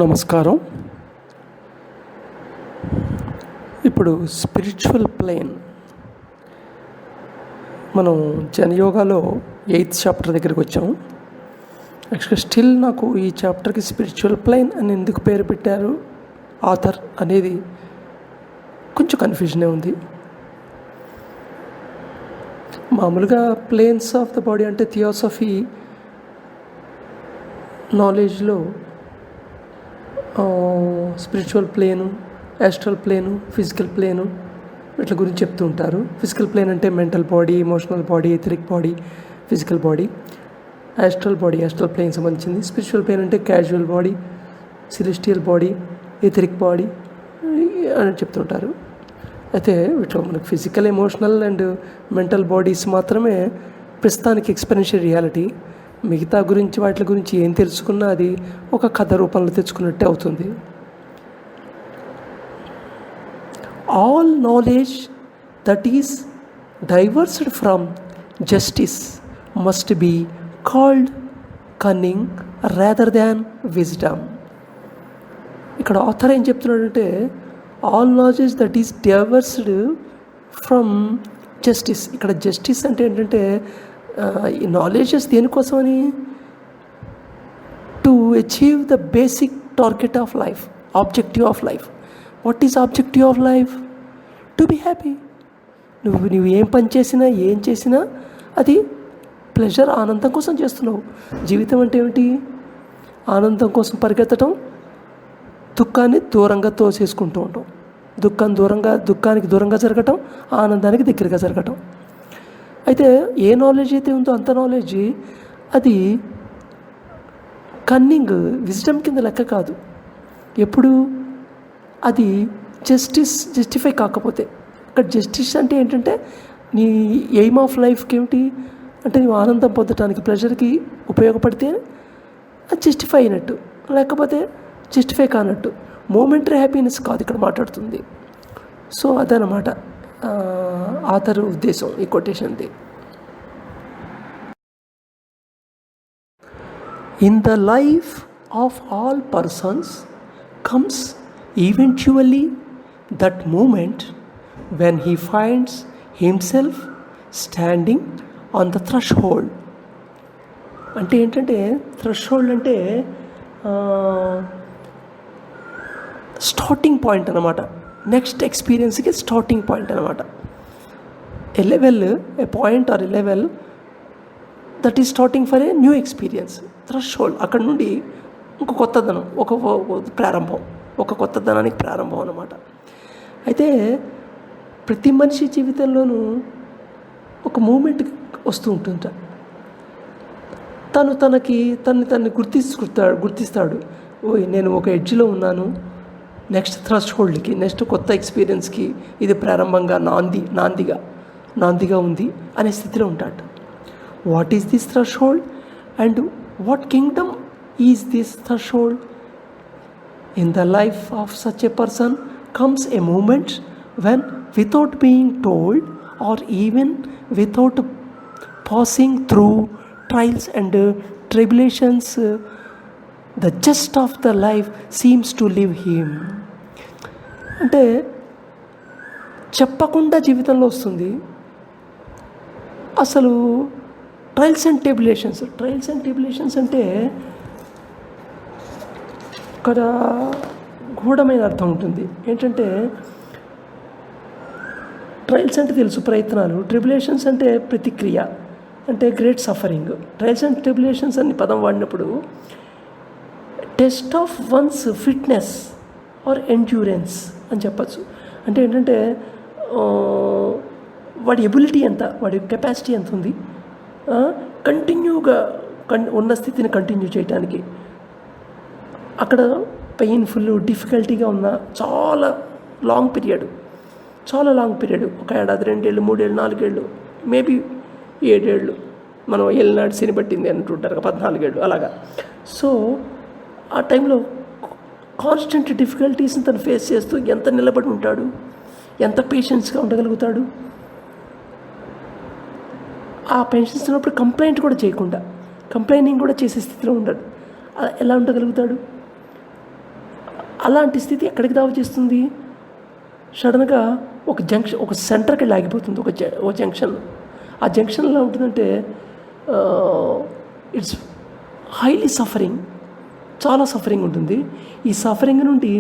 నమస్కారం. ఇప్పుడు spiritual plane మనం జనయోగాలో 8th చాప్టర్ దగ్గరికి వచ్చాము. యాక్చువల్గా స్టిల్ నాకు ఈ చాప్టర్కి స్పిరిచువల్ ప్లేన్ అని ఎందుకు పేరు పెట్టారు ఆథర్ అనేది కొంచెం కన్ఫ్యూజనే ఉంది. మామూలుగా ప్లేన్స్ ఆఫ్ ద బాడీ అంటే థియోసఫీ నాలెడ్జ్లో spiritual plane, astral plane, physical plane వీటి గురించి చెప్తూ ఉంటారు. ఫిజికల్ ప్లేన్ అంటే mental body, emotional body, etheric body, physical body. Astral plane సంబంధించింది. స్పిరిచువల్ ప్లేన్ అంటే casual body, celestial body, etheric body అని చెప్తుంటారు. అయితే వీటిలో మనకు physical, emotional and mental bodies మాత్రమే ప్రస్తుతానికి ఎక్స్పీరియన్షియల్ రియాలిటీ. మిగతా గురించి వాటి గురించి ఏం తెలుసుకున్నా అది ఒక కథ రూపంలో తెచ్చుకున్నట్టే అవుతుంది. All knowledge that is divorced from justice must be called cunning rather than wisdom. ఇక్కడ ఆథర్ ఏం చెప్తున్నాడంటే all knowledge that is divorced from justice. ఇక్కడ జస్టిస్ అంటే ఏంటంటే ఈ నాలెడ్జెస్ దేనికోసమని to achieve the basic target of life, objective of life. What is objective of life? To be happy. నువ్వు ఏం పని చేసినా ఏం చేసినా అది ప్లెజర్, ఆనందం కోసం చేస్తున్నావు. జీవితం అంటే ఏమిటి? ఆనందం కోసం పరిగెత్తడం, దుఃఖాన్ని దూరంగా తోసేసుకుంటూ ఉంటాం. దుఃఖానికి దూరంగా జరగటం, ఆనందానికి దగ్గరగా జరగటం. అయితే ఏ నాలెడ్జ్ అయితే ఉందో అంత నాలెడ్జ్ అది కన్నింగ్, విజ్డమ్ కింద లెక్క కాదు. ఎప్పుడు అది జస్టిఫై కాకపోతే. అక్కడ జస్టిస్ అంటే ఏంటంటే నీ ఎయిమ్ ఆఫ్ లైఫ్కి ఏమిటి అంటే నువ్వు ఆనందం పొందటానికి, ప్లెజర్కి ఉపయోగపడితే అది జస్టిఫై అయినట్టు, లేకపోతే జస్టిఫై కానట్టు. మోమెంటరీ హ్యాపీనెస్ కాదు ఇక్కడ మాట్లాడుతుంది. సో అదనమాట ఆథర్ ఉద్దేశం ఈ కొటేషన్ది. In the life of all persons comes eventually that moment when he finds himself standing on the threshold. అంటే ఏంటంటే థ్రెషోల్డ్ అంటే స్టార్టింగ్ పాయింట్ అన్నమాట. నెక్స్ట్ ఎక్స్పీరియన్స్కి స్టార్టింగ్ పాయింట్ అనమాట. A point or a level that is starting for a new experience. Threshold అక్కడ నుండి ఒక కొత్తదనం, ఒక కొత్తదనానికి ప్రారంభం అన్నమాట. అయితే ప్రతి మనిషి జీవితంలోనూ ఒక మూమెంట్ వస్తూ ఉంటుంది. తన్ని గుర్తిస్తాడు. ఓయ్ నేను ఒక ఎడ్జ్లో ఉన్నాను, నెక్స్ట్ థ్రెషోల్డ్కి, నెక్స్ట్ కొత్త ఎక్స్పీరియన్స్కి ఇది ప్రారంభంగా నాందిగా ఉంది అనే స్థితిలో ఉంటాడు. What is this threshold and what kingdom is this threshold? In the life of such a person comes a moment when without being told or even without passing through trials and tribulations the gist of the life seems to leave him. అంటే చెప్పకుండా జీవితంలో వస్తుంది. అసలు trials and tribulations అంటే ఇక్కడ గూఢమైన అర్థం ఉంటుంది. ఏంటంటే ట్రయల్స్ అంటే తెలుసు, ప్రయత్నాలు. ట్రిబులేషన్స్ అంటే ప్రతిక్రియ, అంటే great suffering. Trials and tribulations అని పదం వాడినప్పుడు test of one's fitness or endurance అని చెప్పచ్చు. అంటే ఏంటంటే వాడి ఎబిలిటీ ఎంత, వాడి కెపాసిటీ ఎంత ఉంది కంటిన్యూగా ఉన్న స్థితిని కంటిన్యూ చేయడానికి. అక్కడ పెయిన్ఫుల్, డిఫికల్టీగా ఉన్న చాలా లాంగ్ పీరియడ్, ఒక ఏడాది, 2 ఏళ్ళు, 3 ఏళ్ళు, 4 ఏళ్ళు, మేబీ 7 ఏళ్ళు, మనం ఏళ్ళనాడు శని పట్టింది అంటుంటారు, 14 ఏళ్ళు అలాగా. సో ఆ టైంలో కాన్స్టెంట్ డిఫికల్టీస్ని తను ఫేస్ చేస్తూ ఎంత నిలబడి ఉంటాడు, ఎంత పేషెన్స్గా ఉండగలుగుతాడు. ఆ పేషెన్స్ ఉన్నప్పుడు కంప్లైనింగ్ కూడా చేసే స్థితిలో ఉండడు. ఎలా ఉండగలుగుతాడు? అలాంటి స్థితి ఎక్కడికి దావ చేస్తుంది? సడన్గా ఒక సెంటర్కి వెళ్ళి ఆగిపోతుంది, ఒక జంక్షన్. ఆ జంక్షన్ ఎలా ఉంటుందంటే ఇట్స్ హైలీ సఫరింగ్, చాలా సఫరింగ్ ఉంటుంది. ఈ సఫరింగ్ నుండి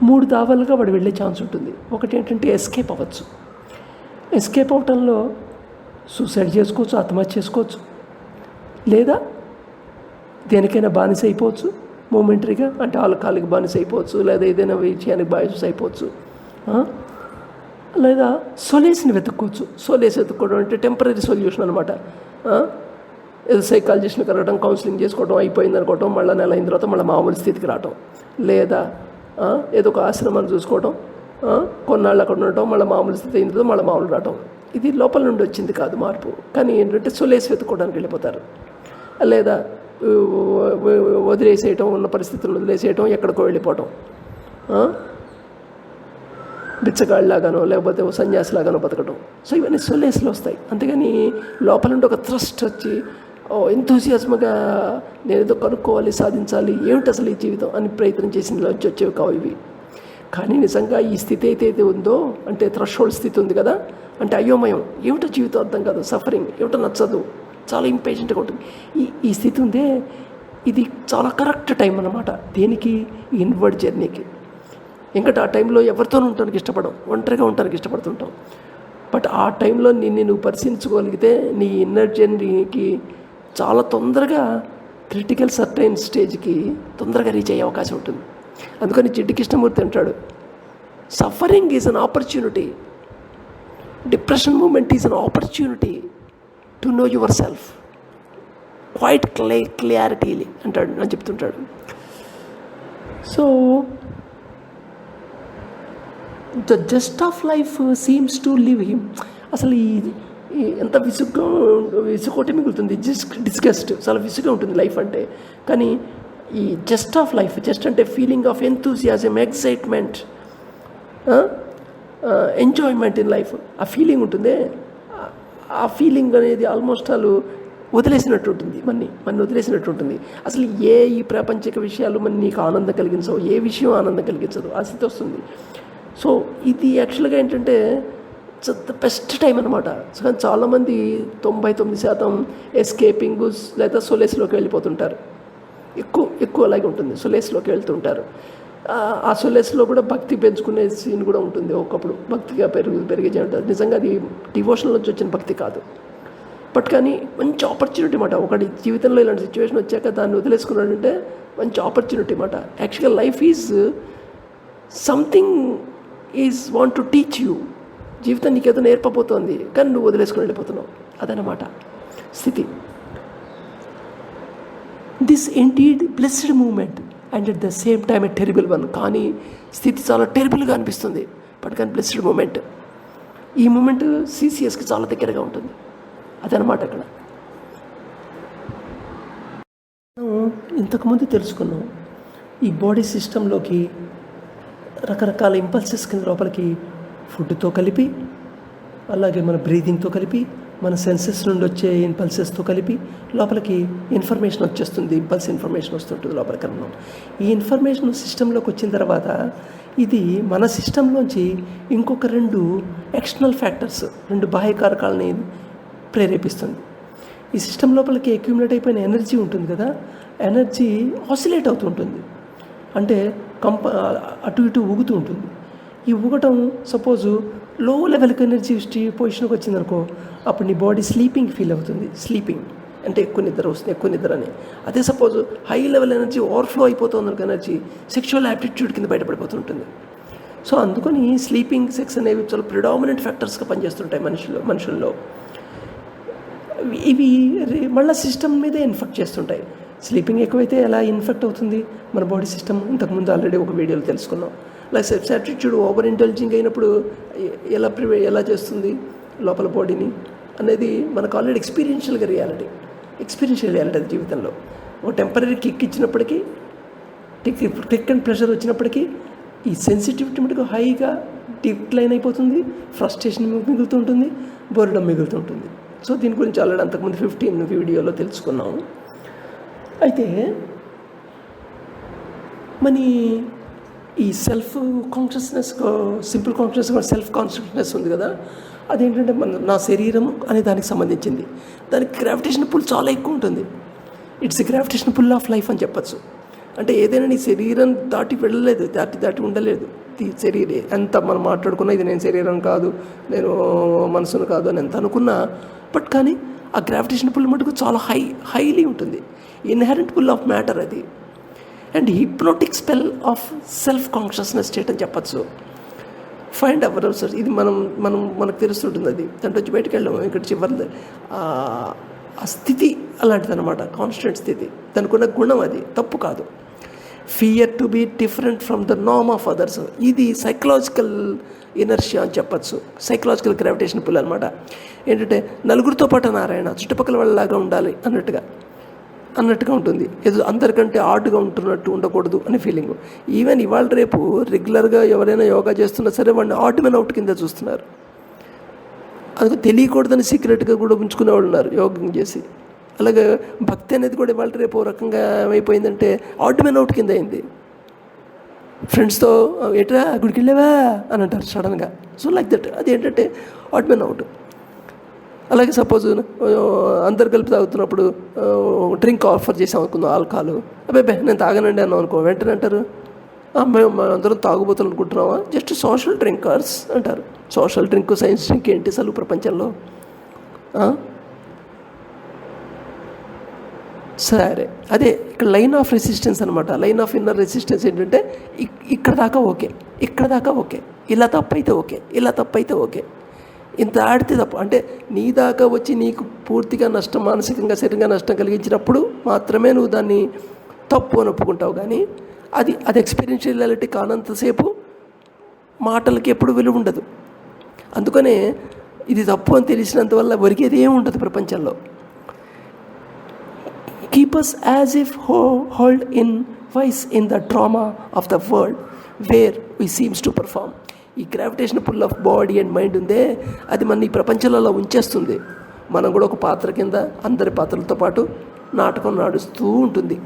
3 దావాలుగా వాడు వెళ్ళే ఛాన్స్ ఉంటుంది. ఒకటి ఏంటంటే ఎస్కేప్ అవ్వచ్చు. ఎస్కేప్ అవటంలో సూసైడ్ చేసుకోవచ్చు, ఆత్మహత్య చేసుకోవచ్చు, లేదా దేనికైనా బానిస అయిపోవచ్చు మూమెంటరీగా, అంటే ఆల్కహాల్కి బానిస అయిపోవచ్చు, లేదా ఏదైనా విషయానికి బానిస అయిపోవచ్చు, లేదా సొల్యూషన్ వెతుక్కోవచ్చు. వెతుక్కోవడం అంటే టెంపరీ సొల్యూషన్ అనమాట. ఏదో సైకాలజిస్ట్ని కలగడం, కౌన్సిలింగ్ చేసుకోవడం, అయిపోయింది అనుకోవటం, మళ్ళీ నెల అయిన తర్వాత మళ్ళీ మామూలు స్థితికి రావటం, లేదా ఏదో ఒక ఆశ్రమాన్ని చూసుకోవడం, కొన్నాళ్ళు అక్కడ ఉండటం, మళ్ళీ మామూలు స్థితి అయిన తర్వాత మళ్ళీ మామూలు రావటం. ఇది లోపల నుండి వచ్చింది కాదు మార్పు, కానీ ఏంటంటే సొలేసి వెతుక్కోవడానికి వెళ్ళిపోతారు. లేదా వదిలేసేయటం, ఉన్న పరిస్థితులను వదిలేసేయటం, ఎక్కడికో వెళ్ళిపోవటం, బిచ్చగాళ్ళలాగానో లేకపోతే సన్యాసిలాగానో బతకడం. సో ఇవన్నీ సొలేస్లో వస్తాయి. అంతేగాని లోపల నుండి ఒక థ్రస్ట్ వచ్చి ఎంతూసియాస్మ్గా నేను ఏదో కనుక్కోవాలి, సాధించాలి, ఏమిటి అసలు ఈ జీవితం అని ప్రయత్నం చేసింది వచ్చేవి కావు ఇవి. కానీ నిజంగా ఈ స్థితి అయితే ఉందో, అంటే థ్రెషోల్డ్ స్థితి ఉంది కదా, అంటే అయోమయం, ఏమిటో జీవితం అర్థం కాదు, సఫరింగ్, ఏమిటో నచ్చదు, చాలా ఇంపేషెంట్గా ఉంటుంది. ఈ స్థితి ఉందే, ఇది చాలా కరెక్ట్ టైం అన్నమాట. దేనికి? ఇన్వర్డ్ జర్నీకి. ఎందుకంటే ఆ టైంలో ఎవరితోనూ ఉండడానికి ఇష్టపడం, ఒంటరిగా ఉండడానికి ఇష్టపడుతుంటాం. బట్ ఆ టైంలో నువ్వు పరిశీలించుకోగలిగితే నీ ఇన్నర్ జర్నీకి చాలా తొందరగా క్రిటికల్ సర్టైన్ స్టేజ్కి తొందరగా రీచ్ అయ్యే అవకాశం ఉంటుంది. అందుకని జిడ్డు కృష్ణమూర్తి అంటాడు, suffering is an opportunity, depression moment is an opportunity to know your self quite clearly అంటాడు అని చెప్తుంటాడు. So the zest of life seems to leave him. అసలు ఈ ఎంత విసుగొట్టి మిగులుతుంది, డిస్గస్ట్, చాలా విసుగా ఉంటుంది లైఫ్ అంటే. కానీ ఈ జస్ట్ ఆఫ్ లైఫ్, జస్ట్ అంటే feeling of enthusiasm, excitement, enjoyment in life, ఆ ఫీలింగ్ ఉంటుందే, ఆ ఫీలింగ్ అనేది ఆల్మోస్ట్ వాళ్ళు వదిలేసినట్టు ఉంటుంది, మన వదిలేసినట్టు ఉంటుంది. అసలు ఈ ప్రాపంచిక విషయాలు నీకు ఆనందం కలిగించవు, ఏ విషయం ఆనందం కలిగించదు, ఆ స్థితి వస్తుంది. సో ఇది యాక్చువల్గా ఏంటంటే ద బెస్ట్ టైం అనమాట. కానీ చాలామంది 99% ఎస్కేపింగ్ లేదా సొలేస్లోకి వెళ్ళిపోతుంటారు. ఎక్కువ అలాగే ఉంటుంది, సొలేస్లోకి వెళ్తుంటారు. ఆ సొలేస్లో కూడా భక్తి పెంచుకునే సీన్ కూడా ఉంటుంది. ఒకప్పుడు భక్తిగా పెరిగే ఉంటుంది. నిజంగా అది డివోషనల్ నుంచి వచ్చిన భక్తి కాదు. బట్ కానీ మంచి ఆపర్చునిటీ అన్నమాట. ఒకటి జీవితంలో ఇలాంటి సిచ్యువేషన్ వచ్చాక దాన్ని వదిలేసుకున్నాడంటే మంచి ఆపర్చునిటీ అన్నమాట. యాక్చువల్గా life is something is want to teach you. జీవితం నీకేదో నేర్పబోతోంది, కానీ నువ్వు వదిలేసుకుని వెళ్ళిపోతున్నావు. అదనమాట స్థితి. This indeed blessed moment and at the same time a terrible one. కానీ స్థితి చాలా టెరిబుల్గా అనిపిస్తుంది, బట్ కానీ బ్లెస్డ్ మూమెంట్. ఈ మూమెంట్ సిసిఎస్కి చాలా దగ్గరగా ఉంటుంది. అదనమాట అక్కడ ఇంతకుముందు తెలుసుకున్నాం. ఈ బాడీ సిస్టంలోకి రకరకాల ఇంపల్సెస్ కింద లోపలికి ఫుడ్తో కలిపి, అలాగే మన బ్రీదింగ్తో కలిపి, మన సెన్సెస్ నుండి వచ్చే ఇంపల్సెస్తో కలిపి లోపలికి ఇన్ఫర్మేషన్ వచ్చేస్తుంది. ఇంపల్స్ ఇన్ఫర్మేషన్ వస్తుంటుంది లోపలికి. ఈ ఇన్ఫర్మేషన్ సిస్టంలోకి వచ్చిన తర్వాత ఇది మన సిస్టంలోంచి ఇంకొక 2 ఎక్స్టర్నల్ ఫ్యాక్టర్స్, 2 బాహ్యకారకాలని ప్రేరేపిస్తుంది. ఈ సిస్టమ్ లోపలికి అక్యూములేట్ అయిపోయిన ఎనర్జీ ఉంటుంది కదా, ఎనర్జీ ఆసిలేట్ అవుతూ ఉంటుంది. అంటే అటు ఇటు ఊగుతూ ఉంటుంది. ఈ ఊగటం సపోజు లో లెవెల్కి ఎనర్జీ పొజిషన్కి వచ్చిందనుకో, అప్పుడు నీ బాడీ స్లీపింగ్ ఫీల్ అవుతుంది. స్లీపింగ్ అంటే ఎక్కువ నిద్ర వస్తుంది, ఎక్కువ నిద్ర అని. అదే suppose high level energy overflow అయిపోతుంది అనుకో, ఎనర్జీ సెక్షువల్ యాప్టిట్యూడ్ కింద బయటపడిపోతుంటుంది. సో అందుకని స్లీపింగ్, సెక్స్ అనేవి చాలా ప్రిడామినెంట్ ఫ్యాక్టర్స్గా పనిచేస్తుంటాయి మనుషుల్లో. ఇవి మళ్ళీ సిస్టమ్ మీదే ఇన్ఫెక్ట్ చేస్తుంటాయి. స్లీపింగ్ ఎక్కువైతే ఎలా ఇన్ఫెక్ట్ అవుతుంది మన బాడీ సిస్టమ్, ఇంతకుముందు ఆల్రెడీ ఒక వీడియోలో తెలుసుకున్నాం. Like self attitude over intelligent అయినప్పుడు ఎలా చేస్తుంది లోపల బాడీని అనేది మనకు ఆల్రెడీ ఎక్స్పీరియన్షియల్ రియాలిటీ అది జీవితంలో. ఒక టెంపరీ కిక్ ఇచ్చినప్పటికీ, కిక్ అండ్ ప్రెషర్ వచ్చినప్పటికీ ఈ సెన్సిటివిటీ మటుకు హైగా డిక్లైన్ అయిపోతుంది. ఫ్రస్ట్రేషన్ మిగులుతుంటుంది, బోర్డమ్ మిగులుతుంటుంది. సో దీని గురించి ఆల్రెడీ అంతకుముందు 15 వీడియోలో తెలుసుకున్నాము. అయితే మరి ఈ self consciousness, simple consciousness, self consciousness ఉంది కదా, అదేంటంటే నా శరీరం అనే దానికి సంబంధించింది. దానికి గ్రావిటేషన్ పుల్ చాలా ఎక్కువ ఉంటుంది. It's gravitation pull of life అని చెప్పచ్చు. అంటే ఏదైనా నీ శరీరం దాటి వెళ్ళలేదు, దాటి ఉండలేదు. శరీరం ఎంత మనం మాట్లాడుకున్నా ఇది నేను శరీరం కాదు, నేను మనసును కాదు అని ఎంత అనుకున్నా, బట్ కానీ ఆ గ్రావిటేషన్ పుల్ మటుకు చాలా హైలీ ఉంటుంది. ఇన్హెరెంట్ పుల్ ఆఫ్ మ్యాటర్ అది. And hypnotic spell of self consciousness state అని చెప్పచ్చు. Find our self. ఇది మనకు తెలుస్తుంటుంది. అది దాంట్లో వచ్చి బయటకు వెళ్ళాము. ఇక్కడ చివరి ఆ స్థితి అలాంటిది అనమాట, కాన్స్టెంట్ స్థితి. దానికి ఉన్న గుణం అది, తప్పు కాదు. Fear to be different from the norm of others. ఇది సైకలాజికల్ ఇనర్షియా అని చెప్పచ్చు. సైకలాజికల్ గ్రావిటేషన్ పుల్ అనమాట. ఏంటంటే నలుగురితో పాటు నారాయణ, చుట్టుపక్కల వాళ్ళలాగా ఉండాలి అన్నట్టుగా ఉంటుంది. ఏదో అందరికంటే ఆర్డ్గా ఉంటున్నట్టు ఉండకూడదు అనే ఫీలింగ్. ఈవెన్ ఇవాళ రేపు రెగ్యులర్గా ఎవరైనా యోగా చేస్తున్నా సరే వాడిని ఆర్డ్ మెన్ అవుట్ కింద చూస్తున్నారు. అది తెలియకూడదని సీక్రెట్గా కూడా ఉంచుకునే వాళ్ళు ఉన్నారు యోగం చేసి. అలాగే భక్తి అనేది కూడా ఇవాళ రేపు ఓ రకంగా ఏమైపోయిందంటే ఆర్డ్ మెన్ అవుట్ కింద అయింది. ఫ్రెండ్స్తో ఎట్రా గుడికి వెళ్ళావా అని అంటారు సడన్గా. So like that. అది ఏంటంటే ఆర్డ్ మెన్ అవుట్. అలాగే సపోజ్ అందరు కలిపి తాగుతున్నప్పుడు డ్రింక్ ఆఫర్ చేసాం అనుకుందాం, ఆల్కహాల్. అబ్బాయి నేను తాగనండి అన్నాం అనుకో, వెంటనే అంటారు మేము అందరం తాగుబోతులు అనుకుంటున్నావా, జస్ట్ సోషల్ డ్రింకర్స్ అంటారు. సోషల్ డ్రింక్, సైన్స్ డ్రింక్ ఏంటి అసలు ప్రపంచంలో? సరే, అదే ఇక్కడ లైన్ ఆఫ్ రెసిస్టెన్స్ అనమాట. లైన్ ఆఫ్ ఇన్నర్ రెసిస్టెన్స్ ఏంటంటే ఇక్కడ దాకా ఓకే, ఇలా తప్పైతే ఓకే, ఇంత ఆడితే తప్పు. అంటే నీ దాకా వచ్చి నీకు పూర్తిగా నష్టం, మానసికంగా శరీరంగా నష్టం కలిగించినప్పుడు మాత్రమే నువ్వు దాన్ని తప్పు అని ఒప్పుకుంటావు. కానీ అది ఎక్స్పీరియన్షియాలిటీ కానంతసేపు మాటలకి ఎప్పుడు విలువ ఉండదు. అందుకనే ఇది తప్పు అని తెలిసినందువల్ల ఒరిగేది ఏమి ఉండదు ప్రపంచంలో. Keep us as if held in vice in the drama of the world where we seems to perform. ఈ gravitation pull of body and mind ఉందే, అది మన ఈ ప్రపంచంలో ఉంచేస్తుంది. మనం కూడా ఒక పాత్ర కింద అందరి పాత్రలతో పాటు నాటకం నడుస్తూ ఉంటుంది.